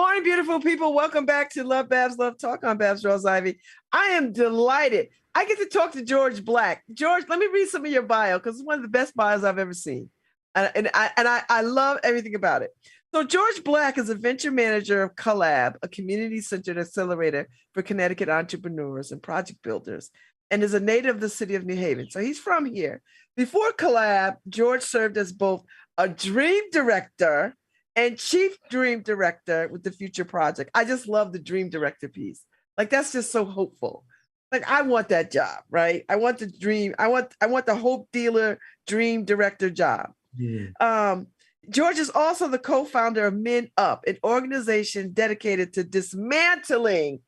morning, beautiful people. Welcome back to LoveBabz, LoveTalk on Babz Rawls-Ivy. I am delighted. I get to talk to George Black. George, let me read some of your bio because it's one of the best bios I've ever seen. And I love everything about it. So George Black is a venture manager of Collab, a community-centered accelerator for Connecticut entrepreneurs and project builders, and is a native of the city of New Haven. So he's from here. Before Collab, George served as both a dream director and chief dream director with the Future Project. I just love the dream director piece. Like, that's just so hopeful. Like, I want that job, right? I want the dream. I want the hope dealer dream director job. Yeah. George is also the co-founder of Men Up, an organization dedicated to dismantling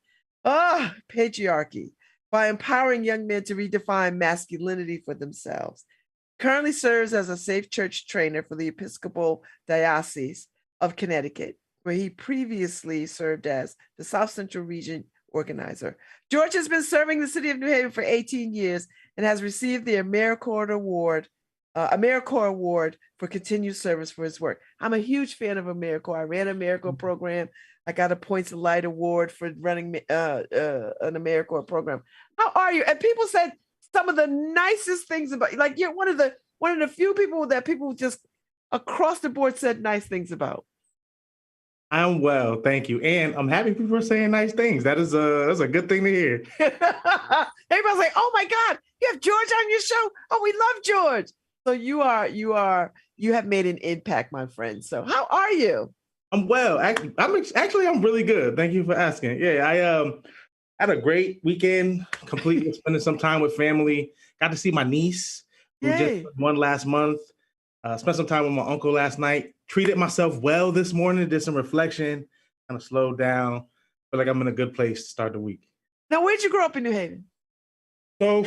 patriarchy by empowering young men to redefine masculinity for themselves. Currently serves as a safe church trainer for the Episcopal Diocese of Connecticut, where he previously served as the South Central Region organizer. George has been serving the city of New Haven for 18 years and has received the AmeriCorps Award for continued service for his work. I'm a huge fan of AmeriCorps. I ran an AmeriCorps program. I got a Points of Light award for running an AmeriCorps program. How are you? And people said some of the nicest things about you. Like, you're one of the few people that people just across the board said nice things about. I'm well, thank you. And I'm happy people are saying nice things. That's a good thing to hear. Everybody's like, oh my God, you have George on your show. Oh, we love George. So you have made an impact, my friend. So how are you? I'm well. I'm really good. Thank you for asking. Yeah, I had a great weekend, completely spending some time with family. Got to see my niece, who just won last month. Spent some time with my uncle last night. Treated myself well this morning. Did some reflection. Kind of slowed down. Feel like I'm in a good place to start the week. Now, where'd you grow up in New Haven? So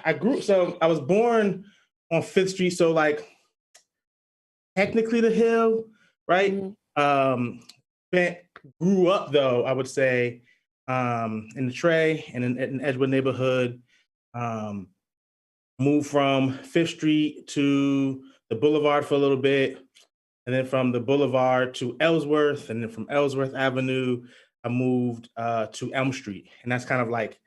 I was born on 5th Street. So, like, technically the Hill, right? Mm-hmm. Grew up, though, I would say, in the Tray and in Edgewood neighborhood. Moved from 5th Street to the Boulevard for a little bit, and then from the Boulevard to Ellsworth, and then from Ellsworth Avenue, I moved to Elm Street, and that's kind of like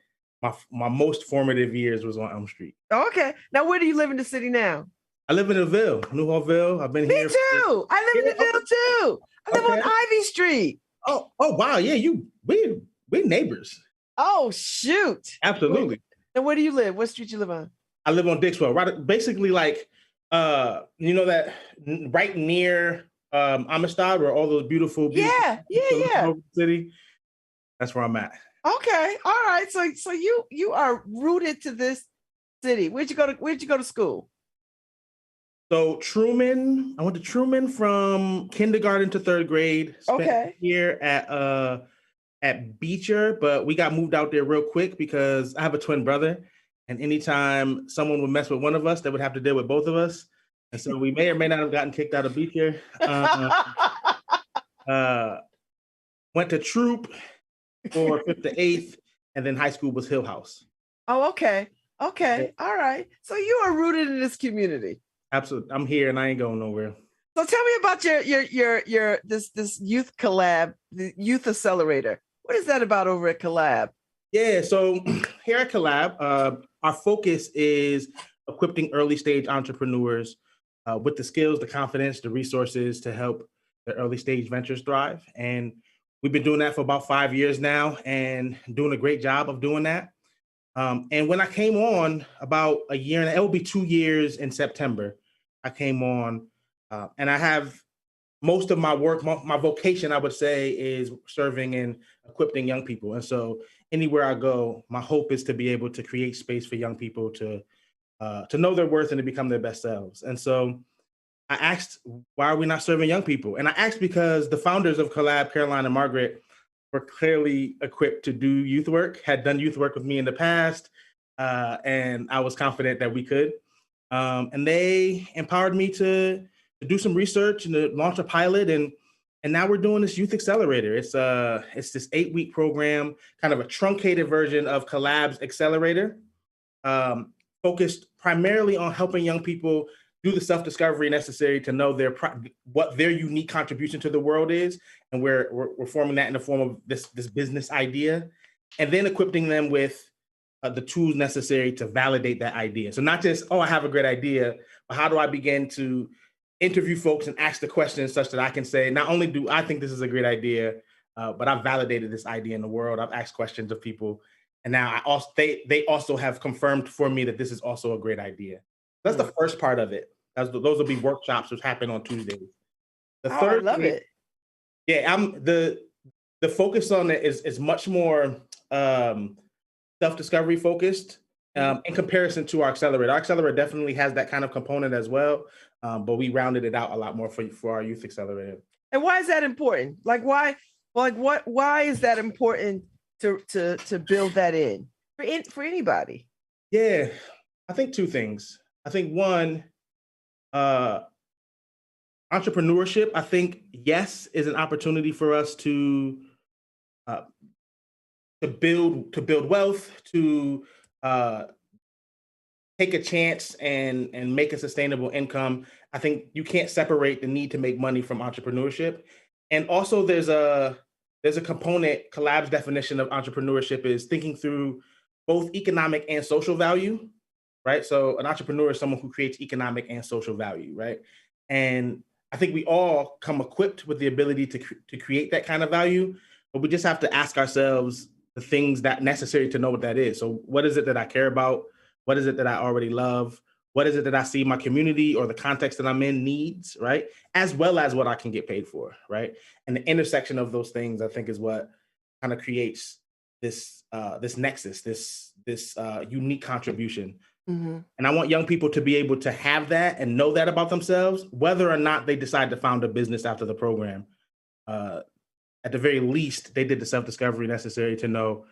my most formative years was on Elm Street. Okay, now where do you live in the city now? I live in the Ville, New Hallville. I've been here. Me too. I live in the Ville too. I live on Ivy Street. Oh wow, yeah, we're neighbors. Oh shoot! Absolutely. And where do you live? What street you live on? I live on Dixwell, right? Basically, like, that right near Amistad, where all those beautiful city. That's where I'm at. Okay, all right. So you are rooted to this city. Where'd you go to school? So Truman. I went to Truman from kindergarten to 3rd grade. Spent here at Beecher, but we got moved out there real quick because I have a twin brother. And anytime someone would mess with one of us, they would have to deal with both of us. And so we may or may not have gotten kicked out of Beecher. Went to Troop for 5th to 8th, and then high school was Hill House. Oh, okay. Okay. All right. So you are rooted in this community. Absolutely. I'm here and I ain't going nowhere. So tell me about your this youth collab, the youth accelerator. What is that about over at Collab? Yeah, so here at Collab, our focus is equipping early stage entrepreneurs with the skills, the confidence, the resources to help the early stage ventures thrive. And we've been doing that for about 5 years now and doing a great job of doing that. And when I came on about a year, and it will be 2 years in September, I came on and I have most of my work, my vocation, I would say, is serving and equipping young people. And so anywhere I go, my hope is to be able to create space for young people to know their worth and to become their best selves. And so I asked, why are we not serving young people? And I asked because the founders of Collab, Caroline and Margaret, were clearly equipped to do youth work, had done youth work with me in the past, and I was confident that we could. And they empowered me to do some research and to launch a pilot. And now we're doing this Youth Accelerator. It's this 8-week program, kind of a truncated version of Collab's Accelerator, focused primarily on helping young people do the self-discovery necessary to know what their unique contribution to the world is, and we're forming that in the form of this business idea, and then equipping them with the tools necessary to validate that idea. So not just, oh, I have a great idea, but how do I begin to interview folks and ask the questions such that I can say, not only do I think this is a great idea, but I've validated this idea in the world. I've asked questions of people, and now they also have confirmed for me that this is also a great idea. That's the first part of it. Those will be workshops which happen on Tuesdays. The third, I love it. Yeah, the focus on it is much more self-discovery focused in comparison to our accelerator. Our accelerator definitely has that kind of component as well, but we rounded it out a lot more for our youth accelerator. And why is that important? Like why is that important to build that in for anybody? Yeah, I think two things. I think one, entrepreneurship, I think, yes, is an opportunity for us to build wealth, to take a chance and make a sustainable income. I think you can't separate the need to make money from entrepreneurship. And also there's a component, Collab's definition of entrepreneurship is thinking through both economic and social value, right? So an entrepreneur is someone who creates economic and social value, right? And I think we all come equipped with the ability to create that kind of value, but we just have to ask ourselves the things that necessary to know what that is. So what is it that I care about? What is it that I already love? What is it that I see my community or the context that I'm in needs, right? As well as what I can get paid for, right? And the intersection of those things, I think, is what kind of creates this nexus, this unique contribution. Mm-hmm. And I want young people to be able to have that and know that about themselves, whether or not they decide to found a business after the program. At the very least, they did the self-discovery necessary to know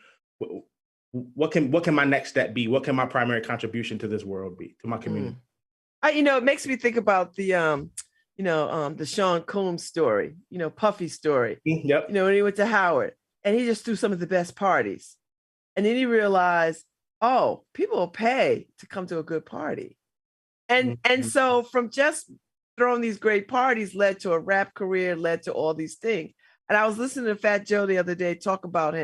what can my next step be? What can my primary contribution to this world be, to my community? It makes me think about the Sean Combs story, Puffy story. Yep. When he went to Howard and he just threw some of the best parties. And then he realized, oh, people will pay to come to a good party. And so from just throwing these great parties led to a rap career, led to all these things. And I was listening to Fat Joe the other day talking about,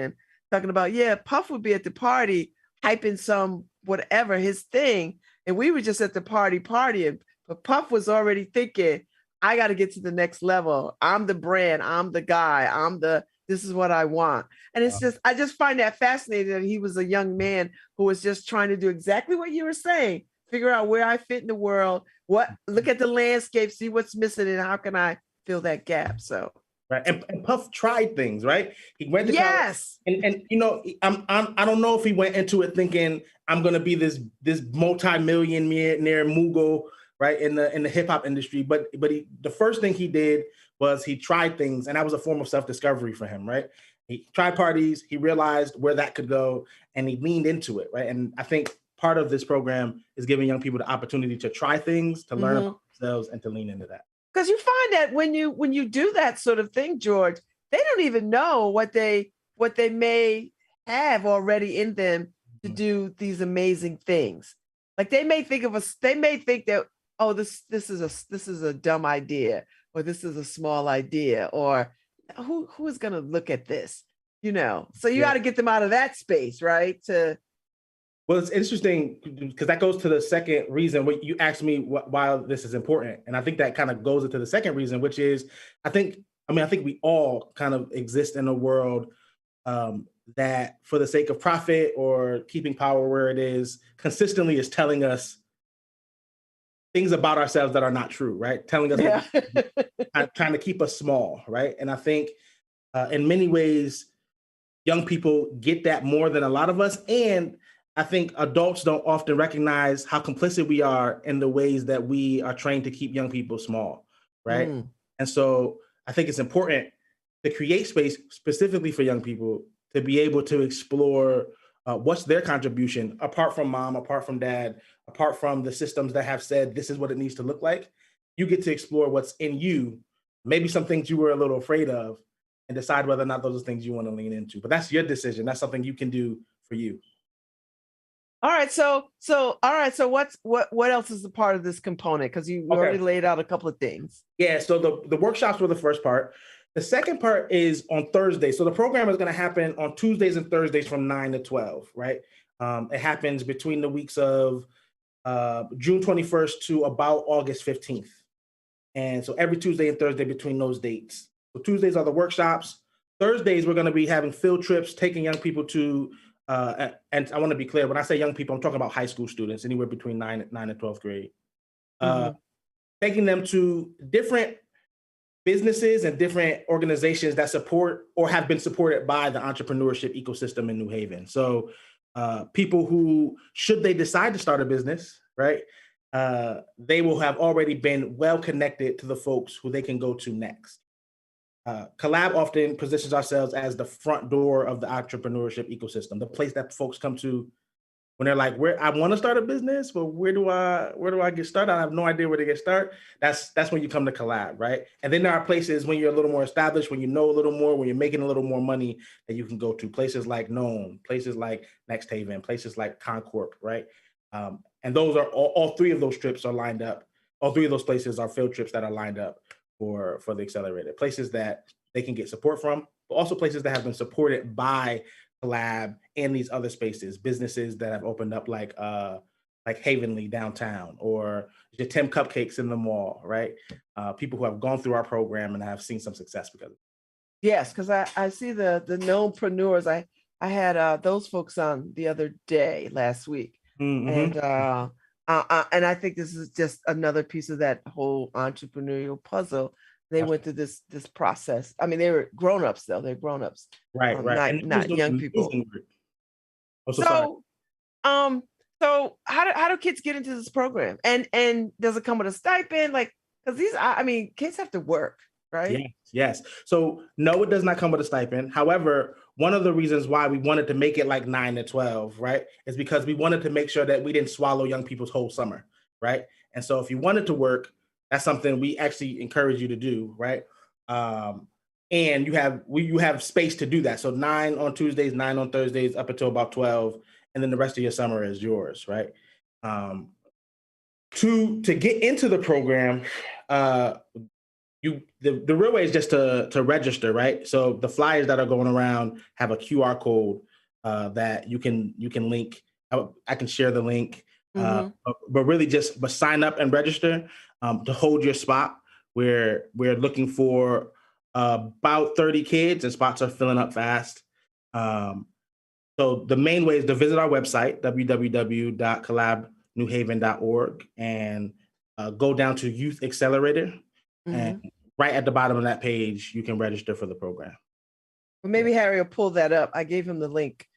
Puff would be at the party hyping some whatever his thing. And we were just at the party partying. But Puff was already thinking, I got to get to the next level. I'm the brand. I'm the guy. This is what I want. And it's I just find that fascinating that he was a young man who was just trying to do exactly what you were saying, figure out where I fit in the world, look at the landscape, see what's missing, and how can I fill that gap? So. Right. And Puff tried things, right? He went to yes. college, and I don't know if he went into it thinking I'm gonna be this multi-millionaire mogul, right, in the hip hop industry. But the first thing he did was he tried things, and that was a form of self-discovery for him, right? He tried parties, he realized where that could go, and he leaned into it, right? And I think part of this program is giving young people the opportunity to try things, to learn about themselves, and to lean into that. Because you find that when you do that sort of thing, George, they don't even know what they may have already in them to do these amazing things. Like they may think that, oh, this is a dumb idea, or this is a small idea, or who is going to look at this, So you got to get them out of that space, right? Well, it's interesting because that goes to the second reason. What you asked me why this is important, and I think that kind of goes into the second reason, which is I think we all kind of exist in a world that, for the sake of profit or keeping power where it is, consistently is telling us things about ourselves that are not true, right? Telling us, trying to keep us small, right? And I think in many ways, young people get that more than a lot of us, and I think adults don't often recognize how complicit we are in the ways that we are trained to keep young people small, right? And so I think it's important to create space specifically for young people to be able to explore what's their contribution, apart from mom, apart from dad, apart from the systems that have said this is what it needs to look like. You get to explore what's in you, maybe some things you were a little afraid of, and decide whether or not those are things you want to lean into. But that's your decision. That's something you can do for you. All right. All right. So what else is a part of this component? Because you already Okay. laid out a couple of things. Yeah, so the workshops were the first part. The second part is on Thursday. So the program is going to happen on Tuesdays and Thursdays from 9 to 12, right? It happens between the weeks of June 21st to about August 15th. And so every Tuesday and Thursday between those dates. So Tuesdays are the workshops. Thursdays, we're going to be having field trips, taking young people to, and I want to be clear, when I say young people, I'm talking about high school students, anywhere between 9 and 12th grade. Uh, Mhm. Taking them to different businesses and different organizations that support or have been supported by the entrepreneurship ecosystem in New Haven. So people who, should they decide to start a business, right, they will have already been well connected to the folks who they can go to next. Collab often positions ourselves as the front door of the entrepreneurship ecosystem, the place that folks come to when they're like, "Where I want to start a business, but where do I get started? I have no idea where to get started." That's when you come to Collab, right? And then there are places when you're a little more established, when you know a little more, when you're making a little more money, that you can go to places like Nome, places like Next Haven, places like Concorp, right? And those are all three of those trips are lined up. All three of those places are field trips that are lined up for the accelerator, places that they can get support from, but also places that have been supported by Collab and these other spaces, businesses that have opened up like Havenly downtown or the Tim Cupcakes in the mall, right? People who have gone through our program and have seen some success because of it. Yes, because I see the knownpreneurs. I had those folks on the other day last week, Mm-hmm. and I think this is just another piece of that whole entrepreneurial puzzle. They went through this process. I mean, they were grown-ups though. They're grown-ups, Right, right. And it was not doing young people. amazing work. Oh, so sorry. So um, so how do kids get into this program? And does it come with a stipend? Like, because I mean, kids have to work, right? Yes, yes. So no, it does not come with a stipend. However, one of the reasons why we wanted to make it like 9 to 12, right, is because we wanted to make sure that we didn't swallow young people's whole summer, right? And so if you wanted to work, that's something we actually encourage you to do, right? Um, and you have space to do that. So 9 on Tuesdays, 9 on Thursdays, up until about 12, and then the rest of your summer is yours, right? Um, to get into the program, uh, the real way is just to register, right? So the flyers that are going around have a QR code that you can link. I can share the link, Mm-hmm. but really just sign up and register to hold your spot. We're looking for about 30 kids, and spots are filling up fast. Um, so the main way is to visit our website, www.collabnewhaven.org, and go down to Youth Accelerator. And Mm-hmm. right at the bottom of that page, you can register for the program. Well, Yeah, maybe Harry will pull that up. I gave him the link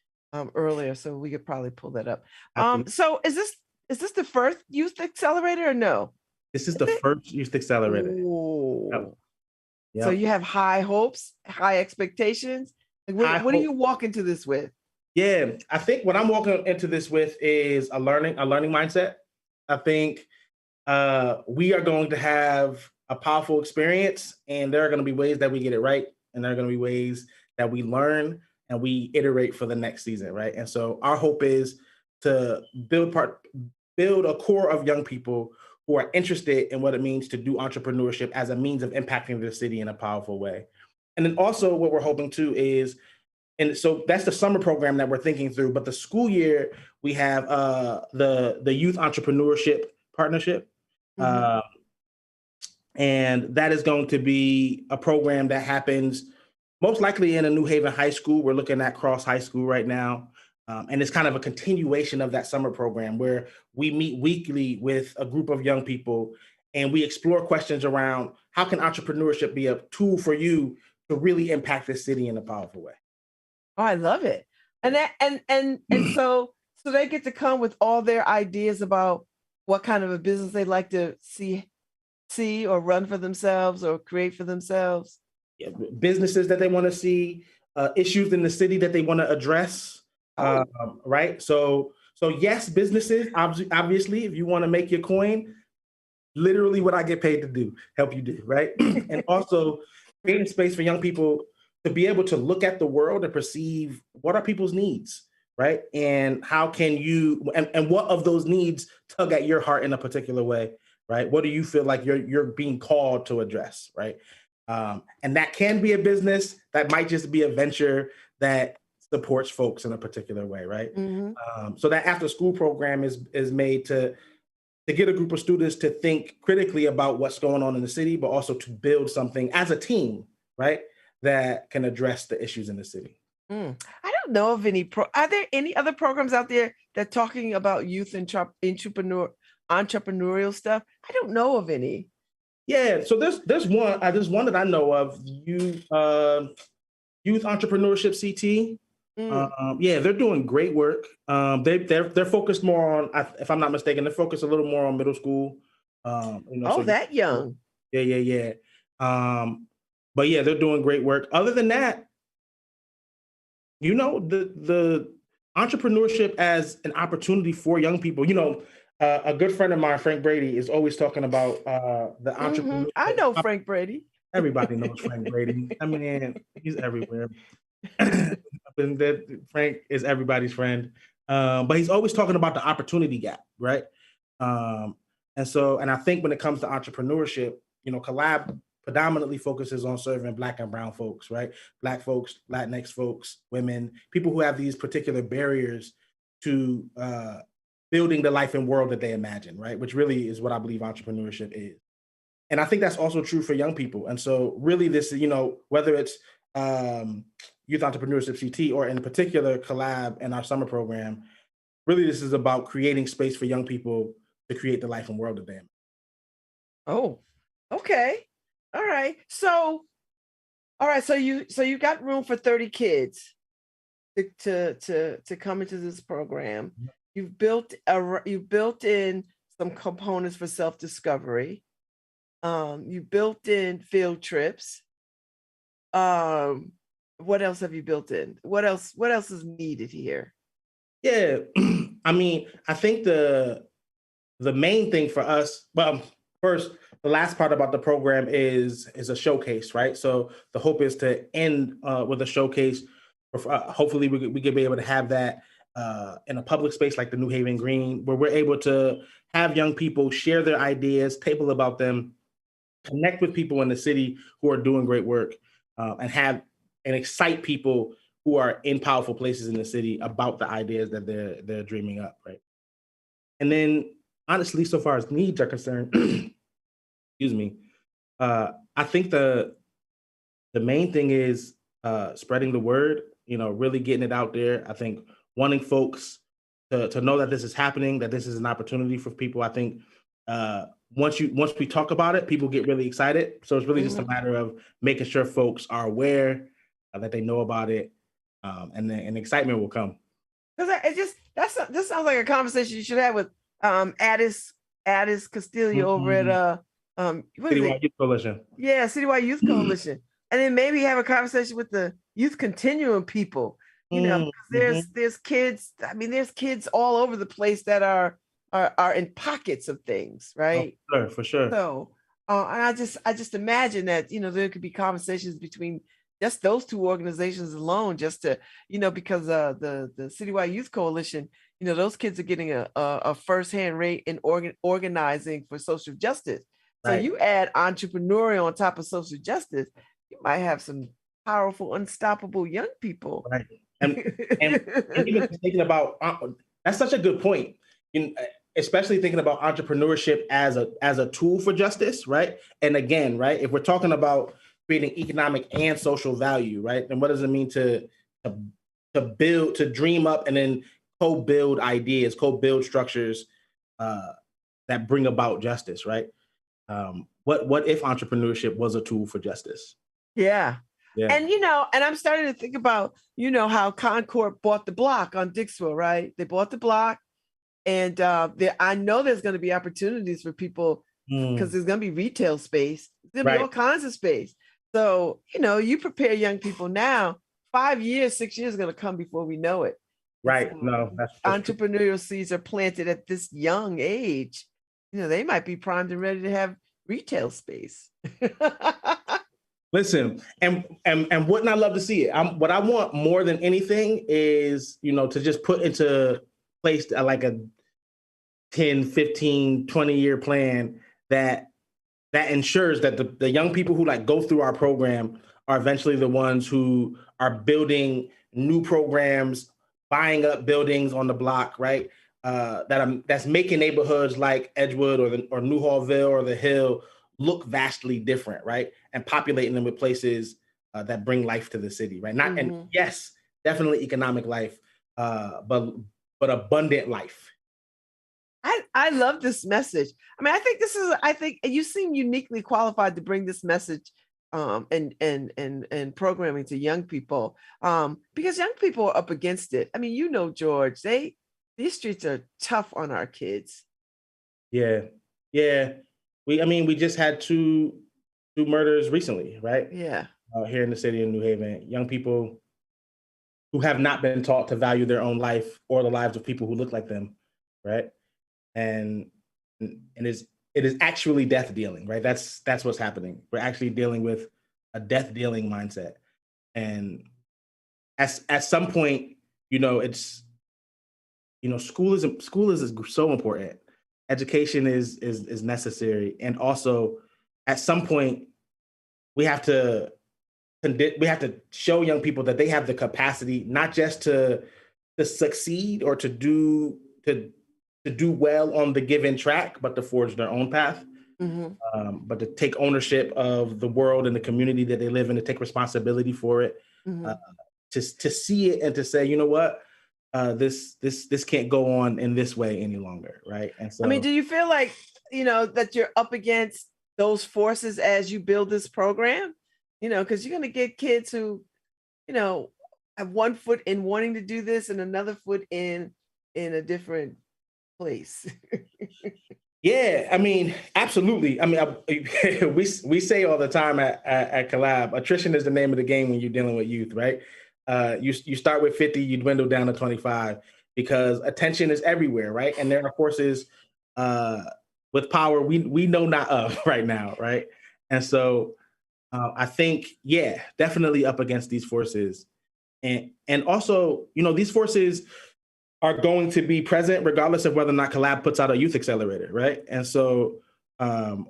earlier, so we could probably pull that up. absolutely. So is this the first youth accelerator or no? This is Is the it? first Youth Accelerator. Yep. Oh, so Yep. you have high hopes, high expectations. Like, I what do you hope. walk into this with? Yeah, I think what I'm walking into this with is a learning mindset. I think we are going to have a powerful experience, and there are going to be ways that we get it right, and there are going to be ways that we learn and we iterate for the next season, right? And so our hope is to build a core of young people who are interested in what it means to do entrepreneurship as a means of impacting the city in a powerful way. And then also what we're hoping to is, and so that's the summer program that we're thinking through, but the school year we have the youth entrepreneurship partnership. Mm-hmm. uh, and that is going to be a program that happens most likely in a New Haven high school. We're looking at Cross High School right now. And it's kind of a continuation of that summer program where we meet weekly with a group of young people and we explore questions around how can entrepreneurship be a tool for you to really impact the city in a powerful way. Oh, I love it. And that and so they get to come with all their ideas about what kind of a business they'd like to see or run for themselves or create for themselves. Yeah, businesses that they want to see, issues in the city that they want to address. Oh, Right. So yes, businesses, obviously, if you want to make your coin, literally what I get paid to do, help you do, right? And also creating space for young people to be able to look at the world and perceive what are people's needs. right? And how can you, and what of those needs tug at your heart in a particular way, right? What do you feel like you're being called to address, right? And that can be a business, that might just be a venture that supports folks in a particular way, right? Mm-hmm. So that after school program is made to get a group of students to think critically about what's going on in the city, but also to build something as a team, right, that can address the issues in the city. I don't know of any are there any other programs out there that talking about youth and entrepreneurial stuff? I don't know of any. Yeah, so there's one that I know of, youth entrepreneurship CT. Mm. Yeah, they're doing great work. They're focused more on, if I'm not mistaken, they're focused a little more on middle school. Oh, So that young. yeah. But yeah, they're doing great work. Other than that, the entrepreneurship as an opportunity for young people. A good friend of mine, Frank Brady, is always talking about the I entrepreneurship. know Frank Brady. Everybody knows Frank Brady. I mean, he's everywhere. And Frank is everybody's friend. But he's always talking about the opportunity gap, right? Um, and I think when it comes to entrepreneurship, Collab predominantly focuses on serving Black and brown folks, right? Black folks, Latinx folks, women, people who have these particular barriers to building the life and world that they imagine, right? Which really is what I believe entrepreneurship is. And I think that's also true for young people. And so really this, whether it's Youth Entrepreneurship CT or in particular Collab and our summer program, really this is about creating space for young people to create the life and world of them. Oh, okay. All right. So, all right. So you got room for 30 kids to come into this program. You've built in some components for self-discovery. You built in field trips. What else have you built in? What else is needed here? Yeah. I mean, I think the main thing for us, well, first, the last part about the program is a showcase, right? So the hope is to end with a showcase. Hopefully, we could be able to have that in a public space like the New Haven Green, where we're able to have young people share their ideas, table about them, connect with people in the city who are doing great work, and excite people who are in powerful places in the city about the ideas that they're dreaming up, right? And then, honestly, so far as needs are concerned, excuse me, I think the main thing is spreading the word. Really getting it out there. I think wanting folks to know that this is happening, that this is an opportunity for people. I think once we talk about it, people get really excited. So it's really just a matter of making sure folks are aware that they know about it, and then excitement will come. Because this sounds like a conversation you should have with Addis Castillo over at Citywide Youth Coalition. Yeah, Citywide Youth Coalition. And then maybe have a conversation with the Youth Continuum people. There's kids. I mean, there's kids all over the place that are in pockets of things, right? Oh, for sure. So, and I just imagine that there could be conversations between just those two organizations alone, just to because the Citywide Youth Coalition, those kids are getting a firsthand rate in organizing for social justice. So you add entrepreneurial on top of social justice, you might have some powerful, unstoppable young people. Right. And even thinking about that's such a good point. Especially thinking about entrepreneurship as a tool for justice, right? And again, right, if we're talking about creating economic and social value, right? And what does it mean to build, to dream up, and then co-build ideas, co-build structures that bring about justice, right? What if entrepreneurship was a tool for justice? Yeah. And and I'm starting to think about how Concord bought the block on Dixwell, right? They bought the block, and I know there's going to be opportunities for people because there's going to be retail space. There'll be all kinds of space. So you prepare young people now. 5 years, 6 years is going to come before we know it. Right. So, no, that's entrepreneurial seeds are planted at this young age. They might be primed and ready to have retail space. Listen, and wouldn't I love to see it? What I want more than anything is, to just put into place like a 10, 15, 20-year plan that ensures that the young people who like go through our program are eventually the ones who are building new programs, buying up buildings on the block, right? That's making neighborhoods like Edgewood or Newhallville or the Hill look vastly different, right? And populating them with places that bring life to the city, right? Not and yes, definitely economic life, but abundant life. I love this message. I mean, I think you seem uniquely qualified to bring this message and programming to young people because young people are up against it. I mean, George, these streets are tough on our kids. Yeah. We just had two murders recently, right? Yeah. Here in the city of New Haven, young people who have not been taught to value their own life or the lives of people who look like them, right? And it is actually death dealing, right? That's what's happening. We're actually dealing with a death dealing mindset, and at some point, it's school is so important. Education is necessary, and also at some point we have to show young people that they have the capacity not just to succeed or to do well on the given track, but to forge their own path. But to take ownership of the world and the community that they live in, to take responsibility for it, to see it and to say, you know what, this can't go on in this way any longer, right? And so, I mean, do you feel like that you're up against those forces as you build this program? Because you're going to get kids who, have one foot in wanting to do this and another foot in a different place. Yeah, I mean, absolutely. I mean, we say all the time at Collab, attrition is the name of the game when you're dealing with youth, right? You start with 50, you dwindle down to 25 because attention is everywhere, right? And there are forces with power we know not of right now, right? And so I think, yeah, definitely up against these forces, and also, these forces are going to be present regardless of whether or not Collab puts out a youth accelerator, right? And so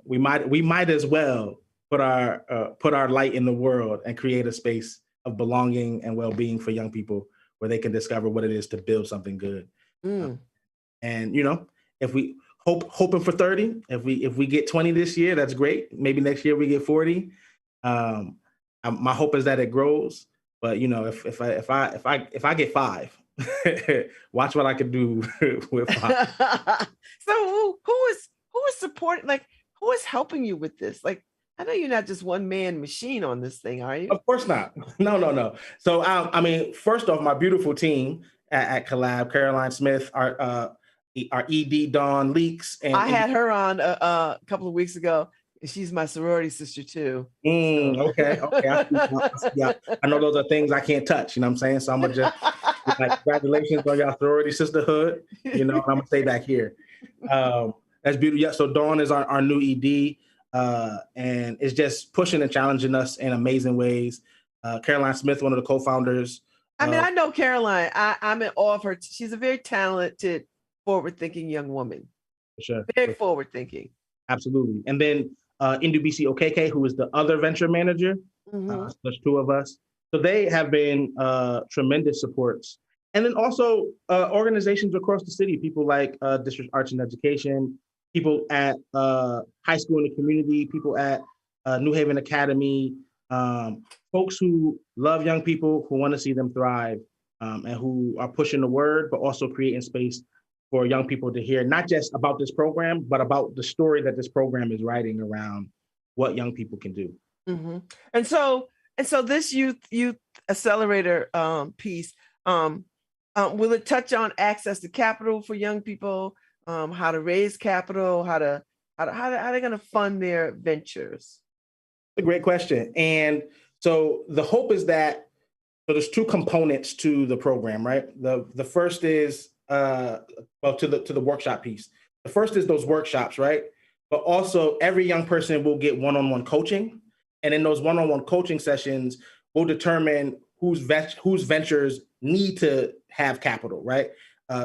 we might as well put our light in the world and create a space of belonging and well-being for young people where they can discover what it is to build something good. And if we hoping for 30, if we get 20 this year, that's great. Maybe next year we get 40. My hope is that it grows. But if I get 5. Watch what I can do with 5. So who is supporting? Like, who is helping you with this? Like, I know you're not just one man machine on this thing, are you? Of course not. No. So I mean, first off, my beautiful team at Collab, Caroline Smith, our ED Dawn Leaks, and I had her on a couple of weeks ago. She's my sorority sister too. Okay. I know those are things I can't touch. You know what I'm saying? So I'm gonna just congratulations on your sorority sisterhood. And I'm gonna stay back here. That's beautiful. Yeah. So Dawn is our new ED, and it's just pushing and challenging us in amazing ways. Caroline Smith, one of the co-founders. I mean, I know Caroline. I'm in awe of her. She's a very talented, forward-thinking young woman. For sure. Very forward-thinking. Absolutely. And then Ndubisi Okeke, who is the other venture manager. There's 2 of us. So they have been tremendous supports. And then also organizations across the city, people like District Arts and Education, people at high school in the community, people at New Haven Academy, folks who love young people, who want to see them thrive, and who are pushing the word, but also creating space for young people to hear not just about this program, but about the story that this program is writing around what young people can do. And so this youth accelerator piece, will it touch on access to capital for young people, how to raise capital, how they're going to fund their ventures? A great question. And so the hope is that, so there's 2 components to the program, right? The first is to the workshop piece. The first is those workshops, right? But also every young person will get one-on-one coaching. And in those one-on-one coaching sessions, we'll determine whose ventures need to have capital, right?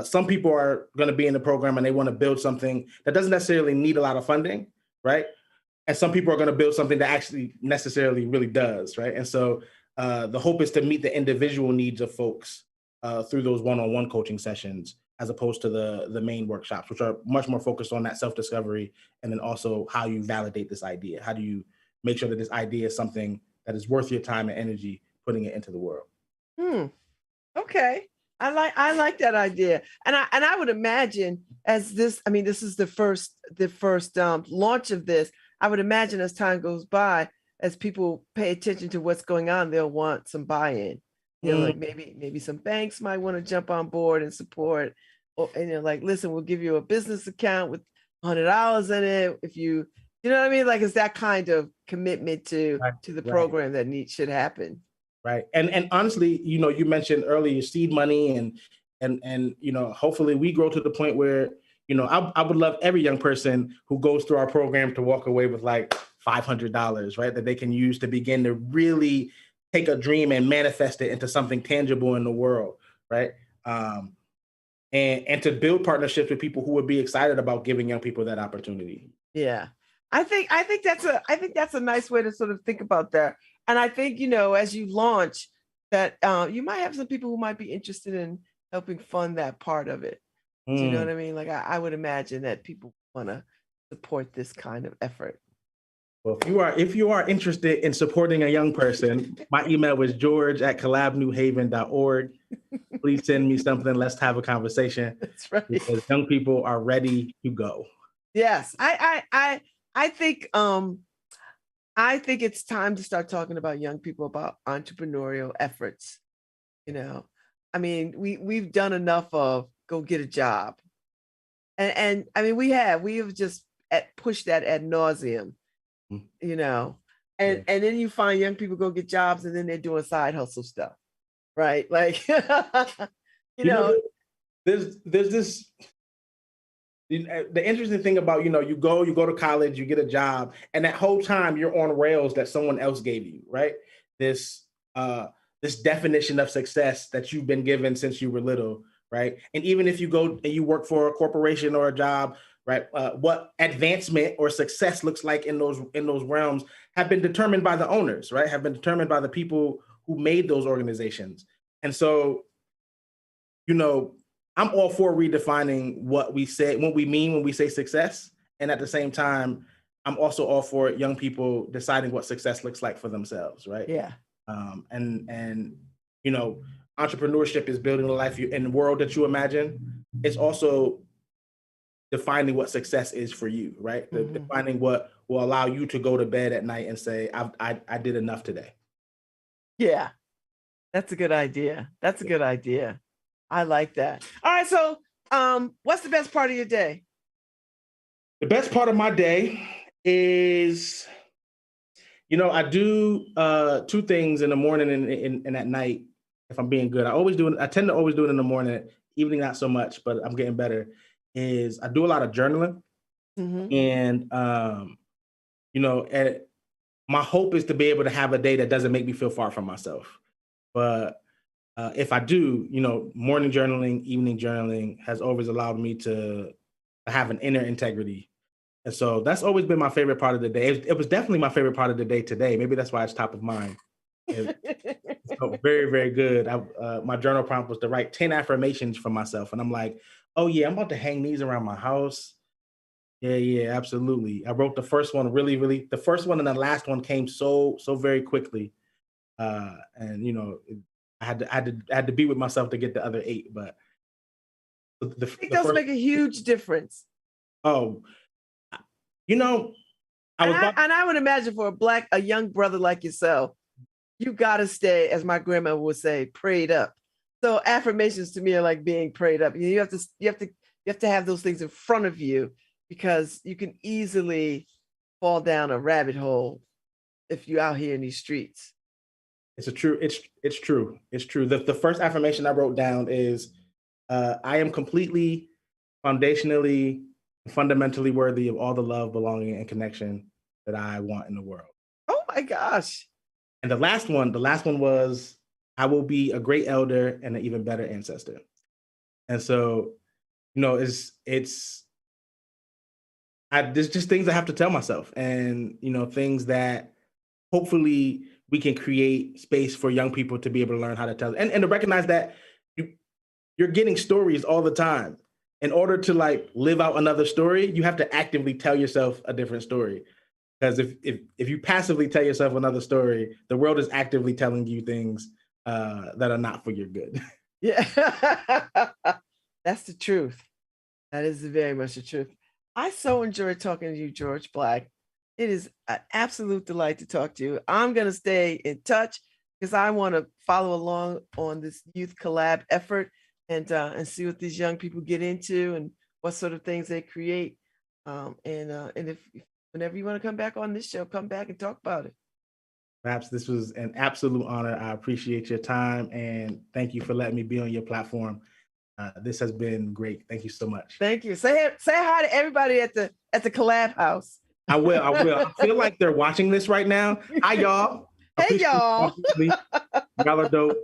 Some people are going to be in the program and they want to build something that doesn't necessarily need a lot of funding, right? And some people are going to build something that actually necessarily really does, right? And so the hope is to meet the individual needs of folks through those one-on-one coaching sessions, as opposed to the main workshops, which are much more focused on that self-discovery, and then also how you validate this idea. How do you make sure that this idea is something that is worth your time and energy putting it into the world? Okay. I like that idea. And I would imagine as this, I mean, this is the first launch of this. I would imagine as time goes by, as people pay attention to what's going on, they'll want some buy-in. You know, like maybe some banks might want to jump on board and support. Or, and you're like, listen, we'll give you a business account with $100 in it if you know what I mean? Like, it's that kind of commitment to the program that should happen. Right. And honestly, you know, you mentioned earlier seed money and you know, hopefully we grow to the point where, you know, I would love every young person who goes through our program to walk away with like $500, right? That they can use to begin to really take a dream and manifest it into something tangible in the world, right? And to build partnerships with people who would be excited about giving young people that opportunity. Yeah. I think that's a nice way to sort of think about that. And I think, you know, as you launch that, you might have some people who might be interested in helping fund that part of it. Do you know what I mean? Like, I would imagine that people want to support this kind of effort. Well, if you are interested in supporting a young person, my email is george@collabnewhaven.org. Please send me something. Let's have a conversation. That's right. Because young people are ready to go. Yes, I think it's time to start talking about young people, about entrepreneurial efforts. You know, I mean, we've done enough of go get a job, and I mean we have just pushed that ad nauseum. You know, and then you find young people go get jobs and then they're doing side hustle stuff, right? Like, you know, there's this. The interesting thing about, you know, you go to college, you get a job, and that whole time you're on rails that someone else gave you, right? This definition of success that you've been given since you were little, right? And even if you go and you work for a corporation or a job, right, what advancement or success looks like in those realms have been determined by the owners, right? Have been determined by the people who made those organizations. And so, you know, I'm all for redefining what we mean when we say success. And at the same time, I'm also all for young people deciding what success looks like for themselves, right? Yeah. And you know, entrepreneurship is building the life in the world that you imagine. It's also defining what success is for you, right? Defining what will allow you to go to bed at night and say, I did enough today. Yeah, that's a good idea. That's a good idea. I like that. All right. So what's the best part of your day? The best part of my day is, you know, I do two things in the morning and at night, if I'm being good. I tend to always do it in the morning, evening not so much, but I'm getting better. Is I do a lot of journaling. And, you know, my hope is to be able to have a day that doesn't make me feel far from myself. But if I do, you know, morning journaling, evening journaling has always allowed me to have an inner integrity. And so that's always been my favorite part of the day. It was definitely my favorite part of the day today. Maybe that's why it's top of mind. It felt very, very good. My journal prompt was to write 10 affirmations for myself. And I'm like, oh yeah, I'm about to hang these around my house. Yeah, absolutely. I wrote the first one the first one and the last one came so very quickly. And you know, I had to be with myself to get the other 8, but I think those make a huge difference. Oh, you know, I would imagine for a young brother like yourself, you got to stay, as my grandma would say, prayed up. So affirmations to me are like being prayed up. You have to have those things in front of you, because you can easily fall down a rabbit hole if you're out here in these streets. It's true. The first affirmation I wrote down is, I am completely, foundationally, fundamentally worthy of all the love, belonging, and connection that I want in the world. Oh my gosh. And the last one was, I will be a great elder and an even better ancestor. And so, there's just things I have to tell myself, and, things that hopefully we can create space for young people to be able to learn how to tell, and to recognize that you're getting stories all the time. In order to live out another story, you have to actively tell yourself a different story. Because if you passively tell yourself another story, the world is actively telling you things that are not for your good. Yeah, that's the truth. That is very much the truth. I so enjoyed talking to you, George Black. It is an absolute delight to talk to you. I'm going to stay in touch because I want to follow along on this youth collab effort and see what these young people get into and what sort of things they create. And if whenever you want to come back on this show, come back and talk about it. Perhaps this was an absolute honor. I appreciate your time, and thank you for letting me be on your platform. This has been great. Thank you so much. Thank you. Say hi to everybody at the Collab house. I will. I feel like they're watching this right now. Hi, y'all. Hey, y'all. Y'all are dope.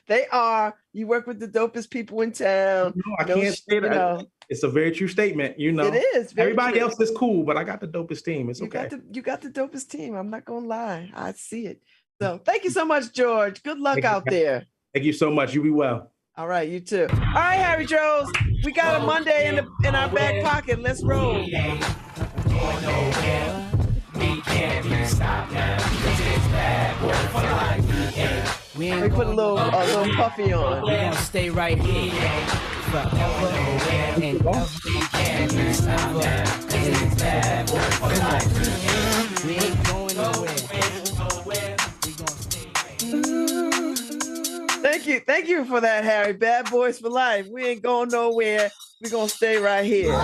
They are. You work with the dopest people in town. No, I can't say that. It's a very true statement. It is. Everybody else is cool, but I got the dopest team. It's okay. You got the dopest team. I'm not gonna lie. I see it. So thank you so much, George. Good luck out there. Thank you so much. You be well. All right, you too. All right, Harry Jones. We got a Monday in our back pocket. Let's roll. We put a little puffy on. We're gonna stay right here forever and ever. We ain't going nowhere. Thank you for that, Harry. Bad boys for life. We ain't going nowhere. We're gonna stay right here.